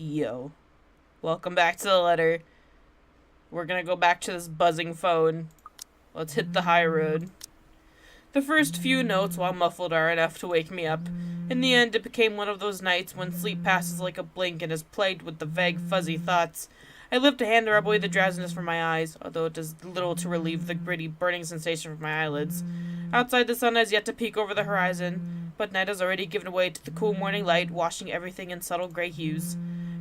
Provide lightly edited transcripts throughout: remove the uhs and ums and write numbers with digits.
Yo. Welcome back to the letter. We're gonna go back to this buzzing phone. Let's hit the high road. The first few notes, while muffled, are enough to wake me up. In the end, it became one of those nights when sleep passes like a blink and is plagued with the vague, fuzzy thoughts. I live to hand rub away the drowsiness from my eyes, although it does little to relieve the gritty, burning sensation from my eyelids. Outside, the sun has yet to peek over the horizon, but night has already given way to the cool morning light, washing everything in subtle gray hues.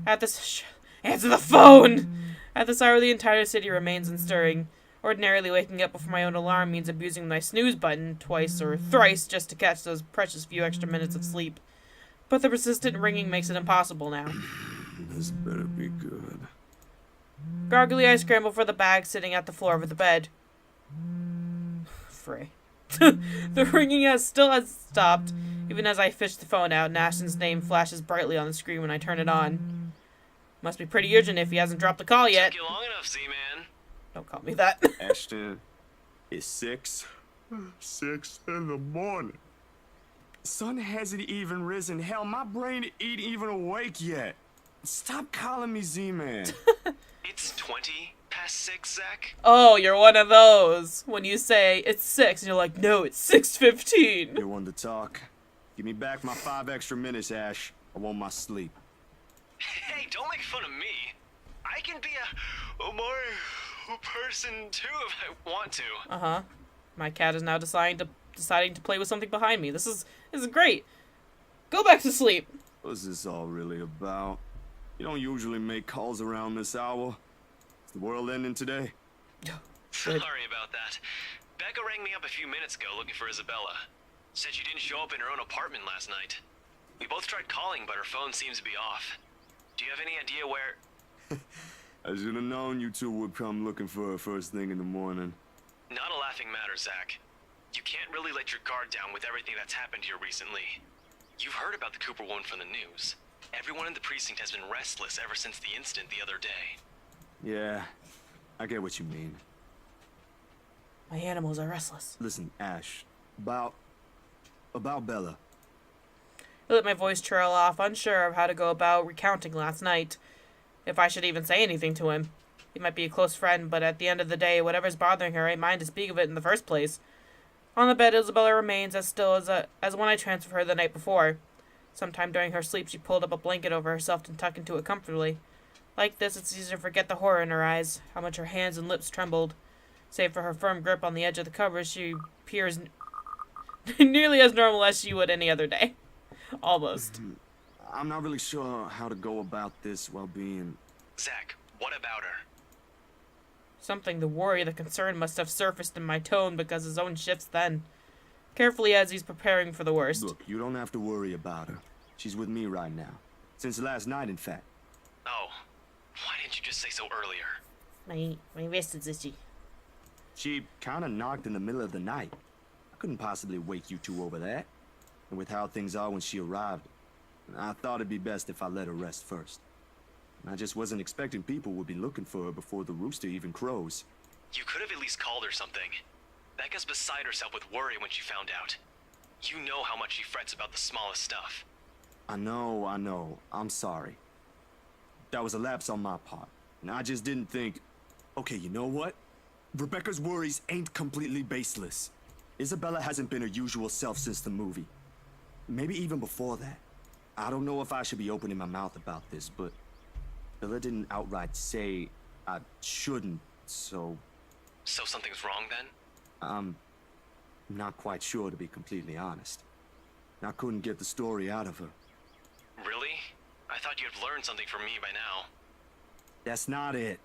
At this... Answer the phone! At this hour, the entire city remains unstirring. Ordinarily, waking up before my own alarm means abusing my snooze button twice or thrice just to catch those precious few extra minutes of sleep. But the persistent ringing makes it impossible now. This better be good. Groggily, I scramble for the bag sitting at the floor of the bed. Frey. The ringing still has stopped, even as I fish the phone out, and Ashton's name flashes brightly on the screen when I turn it on. Must be pretty urgent if he hasn't dropped the call yet. Took you long enough, Z-Man. Don't call me that. Ashton, it's 6 in the morning. Sun hasn't even risen. Hell, my brain ain't even awake yet. Stop calling me Z-Man. It's 20 past 6, Zach. Oh, you're one of those. When you say it's 6, and you're like, no, it's 6:15. You want to talk? Give me back my 5 extra minutes, Ash. I want my sleep. Hey, don't make fun of me. I can be a more person too if I want to. Uh-huh. My cat is now deciding to play with something behind me. This is great. Go back to sleep. What's this all really about? You don't usually make calls around this hour. Is the world ending today? Sorry about that. Becca rang me up a few minutes ago looking for Isabella. Said she didn't show up in her own apartment last night. We both tried calling, but her phone seems to be off. Do you have any idea where... I should have known you two would come looking for her first thing in the morning. Not a laughing matter, Zach. You can't really let your guard down with everything that's happened here recently. You've heard about the Cooper wound from the news. Everyone in the precinct has been restless ever since the incident the other day. Yeah, I get what you mean. My animals are restless. Listen, Ash, about Bella. I let my voice trail off, unsure of how to go about recounting last night. If I should even say anything to him. He might be a close friend, but at the end of the day, whatever's bothering her ain't mine to speak of it in the first place. On the bed, Isabella remains as still as when I transferred her the night before. Sometime during her sleep, she pulled up a blanket over herself and tucked into it comfortably. Like this, it's easy to forget the horror in her eyes, how much her hands and lips trembled. Save for her firm grip on the edge of the covers, she appears nearly as normal as she would any other day. Almost. I'm not really sure how to go about this while being... Zach, what about her? Something the worry, the concern must have surfaced in my tone because his own shifts then. Carefully as he's preparing for the worst. Look, you don't have to worry about her. She's with me right now. Since last night, in fact. Oh, why didn't you just say so earlier? My wrist is itchy. She kinda knocked in the middle of the night. I couldn't possibly wake you two over that. And with how things are when she arrived, I thought it'd be best if I let her rest first. I just wasn't expecting people would be looking for her before the rooster even crows. You could have at least called her something. Becca's beside herself with worry when she found out. You know how much she frets about the smallest stuff. I know. I'm sorry. That was a lapse on my part. And I just didn't think... Okay, you know what? Rebecca's worries ain't completely baseless. Isabella hasn't been her usual self since the movie. Maybe even before that. I don't know if I should be opening my mouth about this, but... Bella didn't outright say I shouldn't, so... So something's wrong then? I'm not quite sure, to be completely honest. I couldn't get the story out of her. Really? I thought you'd learned something from me by now. That's not it.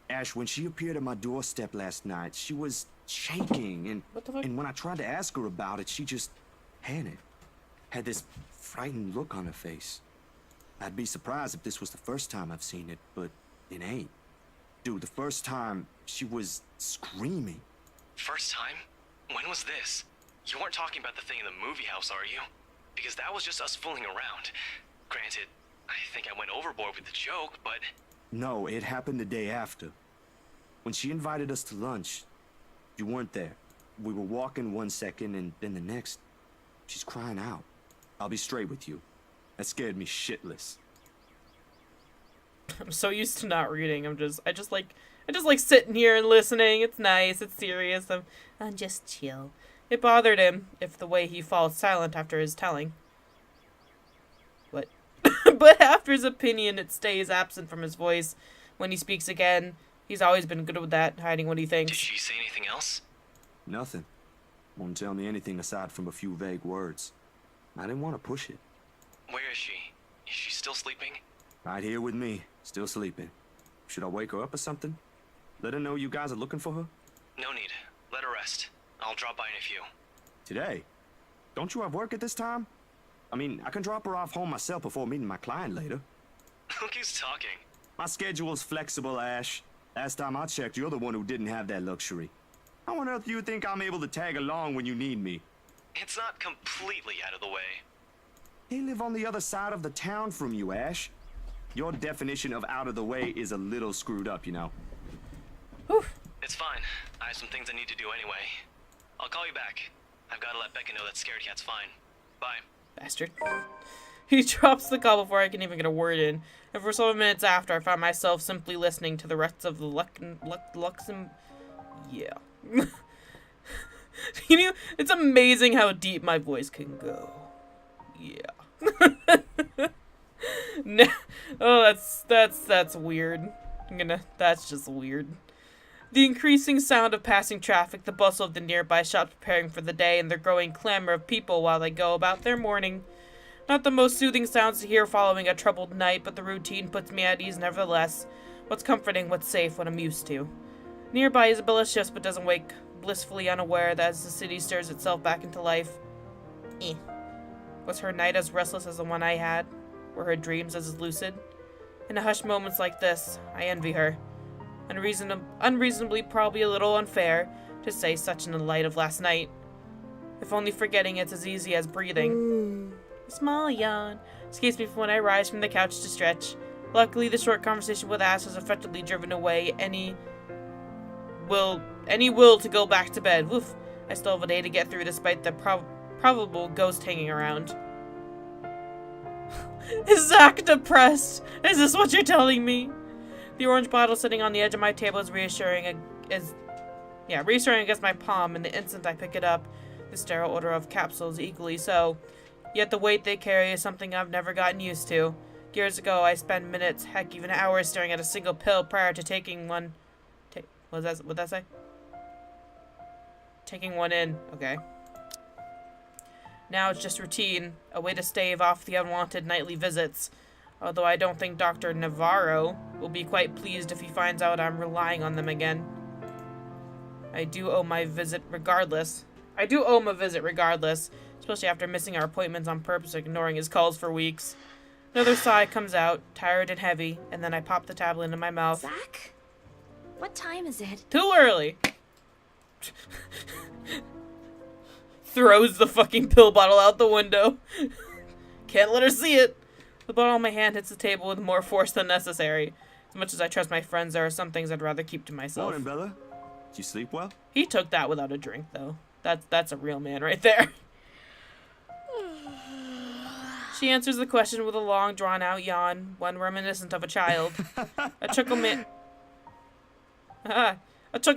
Ash, when she appeared at my doorstep last night, she was shaking, and What the fuck? and when I tried to ask her about it, she just panicked. Had this frightened look on her face. I'd be surprised if this was the first time I've seen it, but it ain't. Dude, the first time, she was screaming. First time? When was this? You weren't talking about the thing in the movie house, are you? Because that was just us fooling around. Granted, I think I went overboard with the joke, but... No, it happened the day after. When she invited us to lunch, you weren't there. We were walking one second, and then the next, she's crying out. I'll be straight with you. That scared me shitless. I'm so used to not reading. I just like sitting here and listening. It's nice. It's serious. I'm just chill. It bothered him if the way he falls silent after his telling. What? But after his opinion, it stays absent from his voice. When he speaks again, he's always been good with that, hiding what he thinks. Did she say anything else? Nothing. Won't tell me anything aside from a few vague words. I didn't want to push it. Where is she? Is she still sleeping? Right here with me, still sleeping. Should I wake her up or something? Let her know you guys are looking for her? No need. Let her rest. I'll drop by in a few. Today? Don't you have work at this time? I mean, I can drop her off home myself before meeting my client later. Look who's talking. My schedule's flexible, Ash. Last time I checked, you're the one who didn't have that luxury. How on earth do you think I'm able to tag along when you need me? It's not completely out of the way. They live on the other side of the town from you, Ash. Your definition of out of the way is a little screwed up, you know. Whew. It's fine. I have some things I need to do anyway. I'll call you back. I've got to let Becca know that Scared Cat's fine. Bye. Bastard. He drops the call before I can even get a word in, and for several minutes after, I found myself simply listening to the rest of the Luxem. Yeah. You know, it's amazing how deep my voice can go. Yeah. No. Oh, that's weird. That's just weird. The increasing sound of passing traffic, the bustle of the nearby shops preparing for the day, and the growing clamor of people while they go about their morning. Not the most soothing sounds to hear following a troubled night, but the routine puts me at ease nevertheless. What's comforting, what's safe, what I'm used to. Nearby, Isabella shifts but doesn't wake, blissfully unaware that as the city stirs itself back into life. Was her night as restless as the one I had? Were her dreams as lucid? In a hushed moments like this, I envy her. Unreasonably, probably a little unfair, to say such in the light of last night. If only forgetting it's as easy as breathing. A small yawn escapes me when I rise from the couch to stretch. Luckily, the short conversation with Ash has effectively driven away any will to go back to bed. Woof. I still have a day to get through despite the probable ghost hanging around. Is Zach depressed? Is this what you're telling me? The orange bottle sitting on the edge of my table is reassuring against my palm, and the instant I pick it up, the sterile odor of capsules equally so. Yet the weight they carry is something I've never gotten used to. Years ago, I spent minutes, heck, even hours staring at a single pill prior to taking one. What'd that say? Taking one in. Okay. Now it's just routine, a way to stave off the unwanted nightly visits. Although I don't think Dr. Navarro will be quite pleased if he finds out I'm relying on them again. I do owe him a visit regardless, especially after missing our appointments on purpose, ignoring his calls for weeks. Another sigh comes out, tired and heavy, and then I pop the tablet into my mouth. Zach? What time is it? Too early! Throws the fucking pill bottle out the window. Can't let her see it. The bottle in my hand hits the table with more force than necessary. As much as I trust my friends, there are some things I'd rather keep to myself. Morning, Bella. Did you sleep well? He took that without a drink, though. That's a real man right there. She answers the question with a long, drawn-out yawn, one reminiscent of a child. A chuckle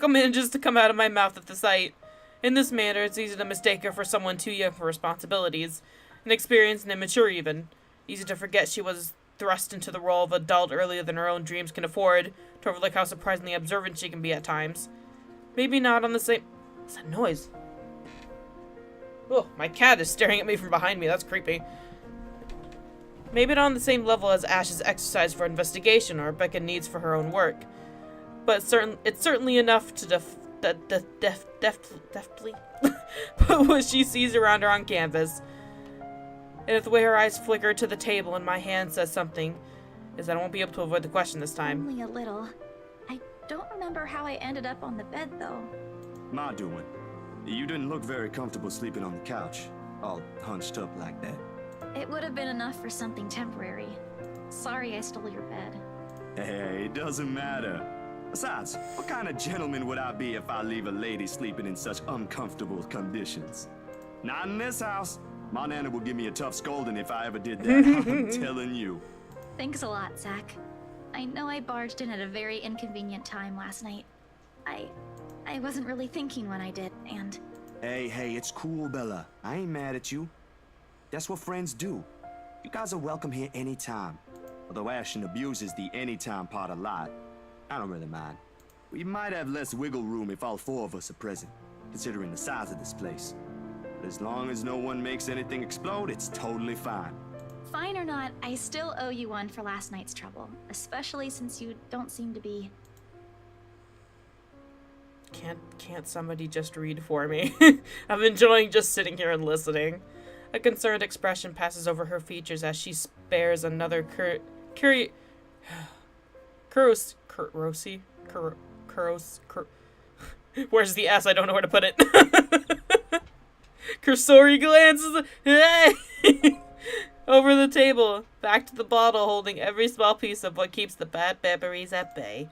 manages to come out of my mouth at the sight. In this manner, it's easy to mistake her for someone too young for responsibilities, inexperienced and immature even. Easy to forget she was thrust into the role of adult earlier than her own dreams can afford, to overlook how surprisingly observant she can be at times. Maybe not on the same... What's that noise? Oh, my cat is staring at me from behind me. That's creepy. Maybe not on the same level as Ash's exercise for investigation or Becca needs for her own work. But it's certainly enough to deftly put what she sees around her on canvas. And if the way her eyes flicker to the table and my hand says something, is that I won't be able to avoid the question this time. Only a little. I don't remember how I ended up on the bed, though. Ma doing? You didn't look very comfortable sleeping on the couch, all hunched up like that. It would have been enough for something temporary. Sorry I stole your bed. Hey, it doesn't matter. Besides, what kind of gentleman would I be if I leave a lady sleeping in such uncomfortable conditions? Not in this house. My nana would give me a tough scolding if I ever did that. I'm telling you. Thanks a lot, Zach. I know I barged in at a very inconvenient time last night. I wasn't really thinking when I did, and... Hey, it's cool, Bella. I ain't mad at you. That's what friends do. You guys are welcome here anytime. Although Ashton abuses the anytime part a lot, I don't really mind. We might have less wiggle room if all four of us are present, considering the size of this place. But as long as no one makes anything explode, it's totally fine. Fine or not, I still owe you one for last night's trouble, especially since you don't seem to be... Can't somebody just read for me? I'm enjoying just sitting here and listening. A concerned expression passes over her features as she spares another where's the S? I don't know where to put it. Cursory glances over the table, back to the bottle, holding every small piece of what keeps the bad memories at bay.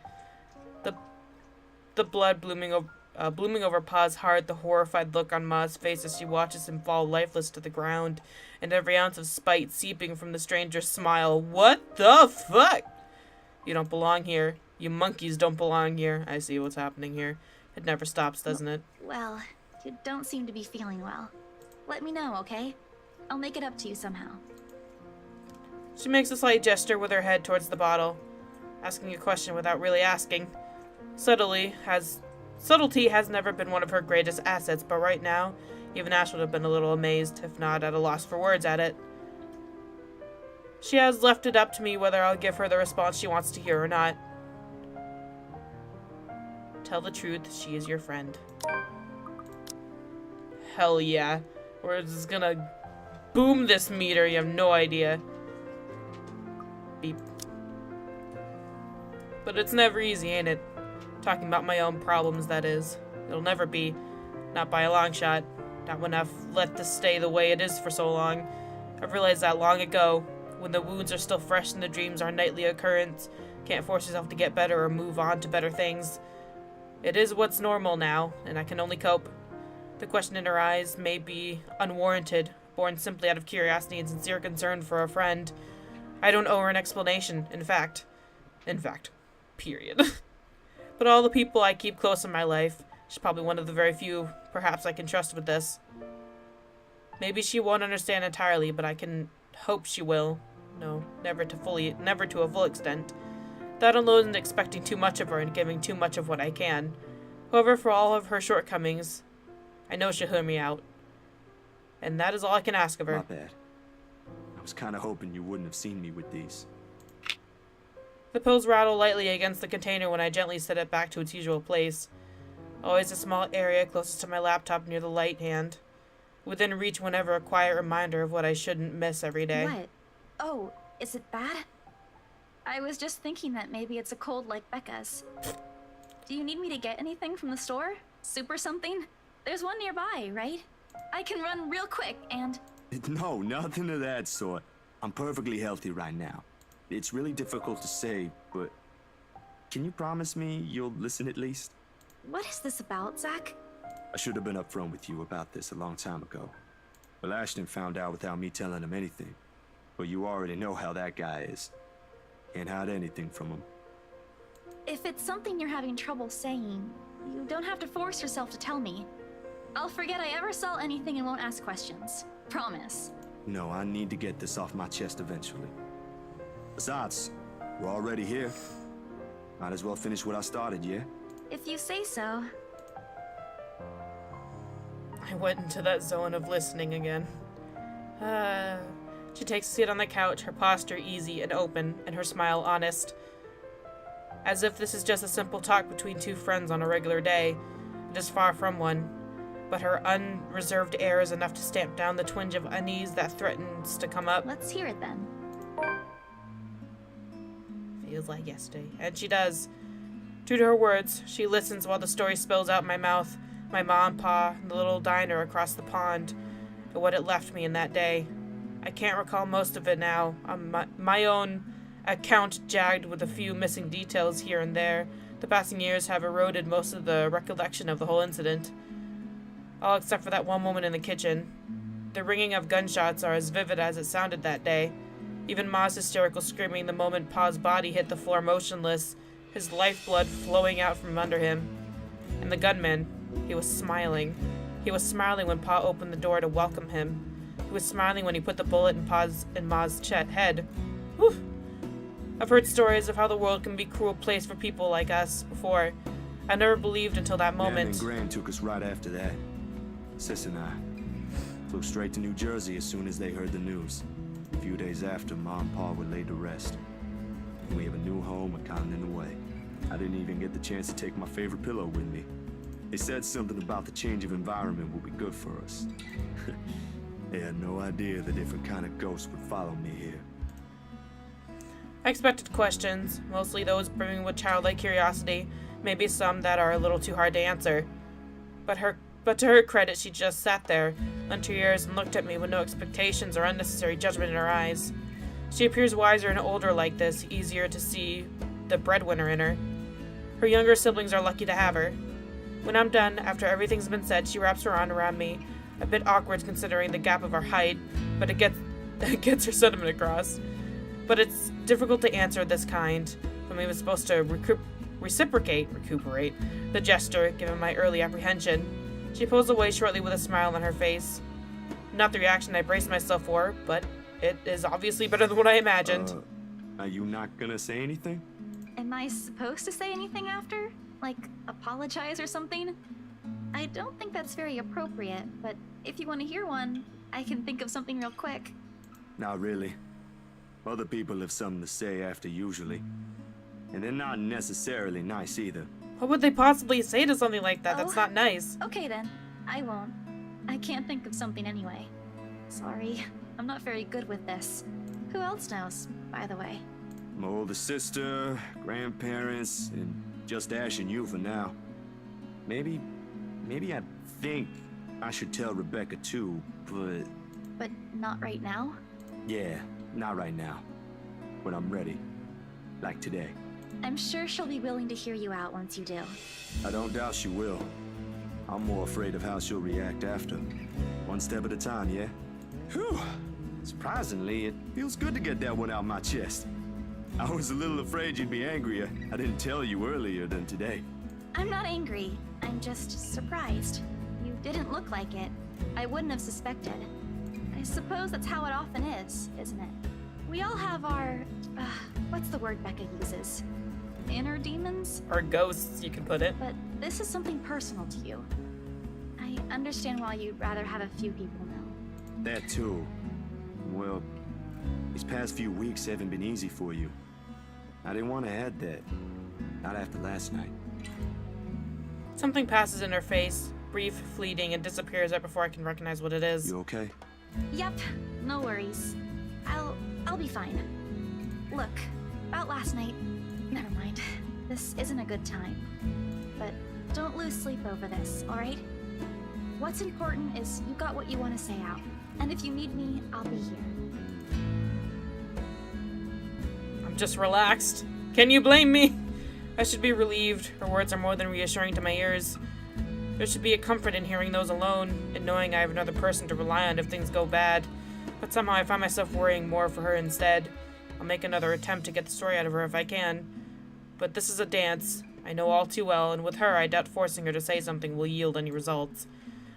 The blood blooming over Pa's heart, the horrified look on Ma's face as she watches him fall lifeless to the ground, and every ounce of spite seeping from the stranger's smile. What the fuck? You don't belong here. You monkeys don't belong here. I see what's happening here. It never stops, doesn't it? Well, you don't seem to be feeling well. Let me know, okay? I'll make it up to you somehow. She makes a slight gesture with her head towards the bottle, asking a question without really asking. Subtlety has never been one of her greatest assets, but right now, even Ash would have been a little amazed, if not at a loss for words at it. She has left it up to me whether I'll give her the response she wants to hear or not. Tell the truth, she is your friend. Hell yeah. We're just gonna boom this meter, you have no idea. Beep. But it's never easy, ain't it? Talking about my own problems, that is. It'll never be. Not by a long shot. Not when I've let this stay the way it is for so long. I've realized that long ago, when the wounds are still fresh and the dreams are nightly occurrence. Can't force yourself to get better or move on to better things. It is what's normal now, and I can only cope. The question in her eyes may be unwarranted, born simply out of curiosity and sincere concern for a friend. I don't owe her an explanation, in fact. Period. But all the people I keep close in my life, she's probably one of the very few perhaps I can trust with this. Maybe she won't understand entirely, but I can hope she will. No, never to a full extent. That alone isn't expecting too much of her and giving too much of what I can. However, for all of her shortcomings, I know she'll hear me out. And that is all I can ask of her. My bad. I was kind of hoping you wouldn't have seen me with these. The pills rattle lightly against the container when I gently set it back to its usual place. Always a small area closest to my laptop near the light hand. Within reach whenever a quiet reminder of what I shouldn't miss every day. What? Oh, is it bad? I was just thinking that maybe it's a cold like Becca's. Do you need me to get anything from the store? Soup or something? There's one nearby, right? I can run real quick and... No, nothing of that sort. I'm perfectly healthy right now. It's really difficult to say, but can you promise me you'll listen at least? What is this about, Zach? I should have been upfront with you about this a long time ago. Well, Ashton found out without me telling him anything. But you already know how that guy is. Can't hide anything from him. If it's something you're having trouble saying, you don't have to force yourself to tell me. I'll forget I ever saw anything and won't ask questions. Promise. No, I need to get this off my chest eventually. Besides, we're already here. Might as well finish what I started, yeah? If you say so. I went into that zone of listening again. She takes a seat on the couch, her posture easy and open, and her smile honest. As if this is just a simple talk between two friends on a regular day. It is far from one. But her unreserved air is enough to stamp down the twinge of unease that threatens to come up. Let's hear it then. Feels like yesterday. And she does. True to her words, she listens while the story spills out my mouth, my mom, pa, and the little diner across the pond, and what it left me in that day. I can't recall most of it now. My own account jagged with a few missing details here and there. The passing years have eroded most of the recollection of the whole incident. All except for that one moment in the kitchen. The ringing of gunshots are as vivid as it sounded that day. Even Ma's hysterical screaming the moment Pa's body hit the floor motionless, his lifeblood flowing out from under him. And the gunman, he was smiling. He was smiling when Pa opened the door to welcome him. He was smiling when he put the bullet in Ma's head. Whew. I've heard stories of how the world can be a cruel place for people like us before. I never believed until that moment. Nan and Gran took us right after that. Sis and I flew straight to New Jersey as soon as they heard the news. A few days after, Ma and Pa were laid to rest. And we have a new home a continent away. I didn't even get the chance to take my favorite pillow with me. They said something about the change of environment will be good for us. They had no idea the different kind of ghosts would follow me here. I expected questions, mostly those brimming with childlike curiosity, maybe some that are a little too hard to answer. But to her credit, she just sat there, lent her ears, and looked at me with no expectations or unnecessary judgment in her eyes. She appears wiser and older like this, easier to see the breadwinner in her. Her younger siblings are lucky to have her. When I'm done, after everything's been said, she wraps her arm around me, a bit awkward considering the gap of our height, but it gets her sentiment across. But it's difficult to answer this kind, when we were supposed to recuperate the gesture, given my early apprehension. She pulls away shortly with a smile on her face. Not the reaction I braced myself for, but it is obviously better than what I imagined. Are you not gonna say anything? Am I supposed to say anything after? Like, apologize or something? I don't think that's very appropriate, but if you want to hear one, I can think of something real quick. Not really. Other people have something to say after usually. And they're not necessarily nice either. What would they possibly say to something like that? That's not nice. Okay then, I won't. I can't think of something anyway. Sorry, I'm not very good with this. Who else knows, by the way? My older sister, grandparents, and just Ash and you for now. Maybe I think I should tell Rebecca too, but... But not right now? Yeah, not right now. When I'm ready. Like today. I'm sure she'll be willing to hear you out once you do. I don't doubt she will. I'm more afraid of how she'll react after. One step at a time, yeah? Whew. Surprisingly, it feels good to get that one out my chest. I was a little afraid you'd be angrier. I didn't tell you earlier than today. I'm not angry. I'm just surprised. You didn't look like it. I wouldn't have suspected. I suppose that's how it often is, isn't it? We all have our... what's the word Becca uses? Inner demons? Or ghosts, you could put it. But this is something personal to you. I understand why you'd rather have a few people know. That too. Well, these past few weeks haven't been easy for you. I didn't want to add that. Not after last night. Something passes in her face, brief, fleeting, and disappears right before I can recognize what it is. You okay? Yep, no worries. I'll be fine. Look, about last night, never mind. This isn't a good time. But don't lose sleep over this, alright? What's important is you got what you want to say out. And if you need me, I'll be here. I'm just relaxed. Can you blame me? I should be relieved. Her words are more than reassuring to my ears. There should be a comfort in hearing those alone, and knowing I have another person to rely on if things go bad. But somehow I find myself worrying more for her instead. I'll make another attempt to get the story out of her if I can. But this is a dance. I know all too well, and with her I doubt forcing her to say something will yield any results.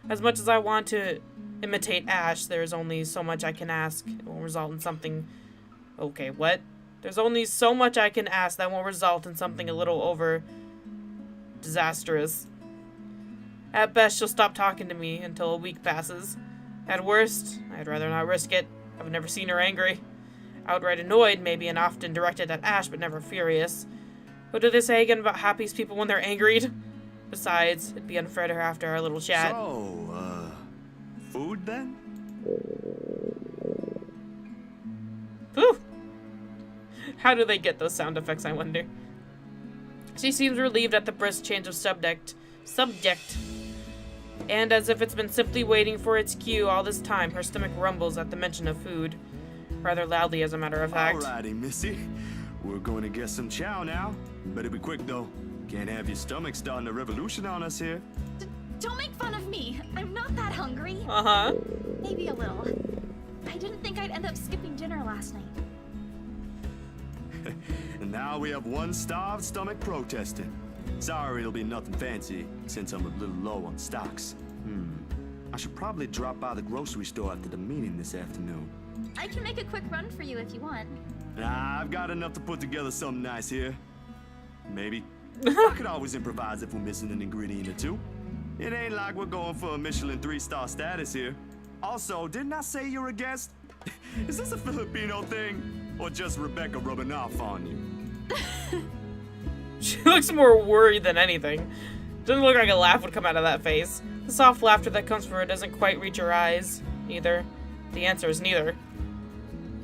As much as I want to imitate Ash, there is only so much I can ask. It won't result in something... Okay, what? There's only so much I can ask that won't result in something a little over... disastrous. At best, she'll stop talking to me until a week passes. At worst, I'd rather not risk it. I've never seen her angry. Outright annoyed, maybe, and often directed at Ash, but never furious. What do they say again about happy people when they're angered? Besides, it'd be unfair to her after our little chat. So, food then? Whew! How do they get those sound effects, I wonder? She seems relieved at the brisk change of subject. And as if it's been simply waiting for its cue all this time, her stomach rumbles at the mention of food. Rather loudly, as a matter of fact. Alrighty, Missy. We're going to get some chow now. Better be quick, though. Can't have your stomach starting a revolution on us here. Don't make fun of me. I'm not that hungry. Uh-huh. Maybe a little. I didn't think I'd end up skipping dinner last night. now we have one starved stomach protesting. Sorry, it'll be nothing fancy, since I'm a little low on stocks. I should probably drop by the grocery store after the meeting this afternoon. I can make a quick run for you if you want. Nah, I've got enough to put together something nice here. Maybe. I could always improvise if we're missing an ingredient or two. It ain't like we're going for a Michelin 3-star status here. Also, didn't I say you're a guest? Is this a Filipino thing? Or just Rebecca rubbing off on you? She looks more worried than anything. Doesn't look like a laugh would come out of that face. The soft laughter that comes from her doesn't quite reach her eyes. Neither. The answer is neither.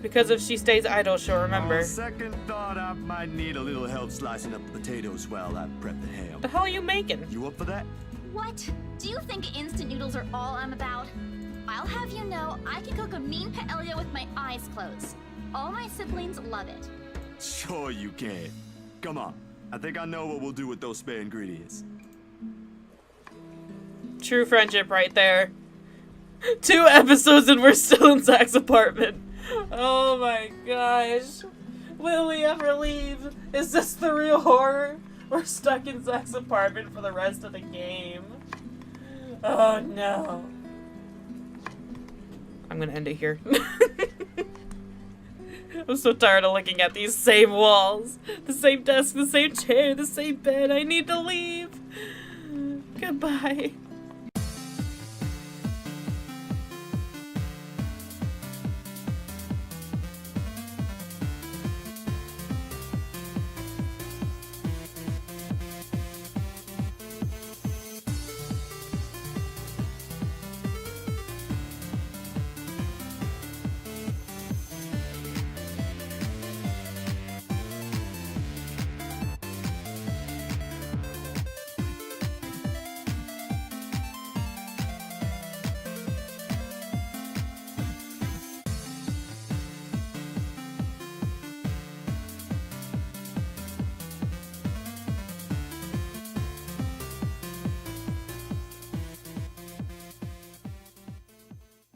Because if she stays idle, she'll remember. On second thought, I might need a little help slicing up the potatoes while I prep the ham. What the hell are you making? You up for that? What? Do you think instant noodles are all I'm about? I'll have you know, I can cook a mean paella with my eyes closed. All my siblings love it. Sure you can. Come on. I think I know what we'll do with those spare ingredients. True friendship right there. 2 episodes and we're still in Zach's apartment. Oh my gosh. Will we ever leave? Is this the real horror? We're stuck in Zach's apartment for the rest of the game. Oh no. I'm gonna end it here. I'm so tired of looking at these same walls. The same desk, the same chair, the same bed. I need to leave. Goodbye.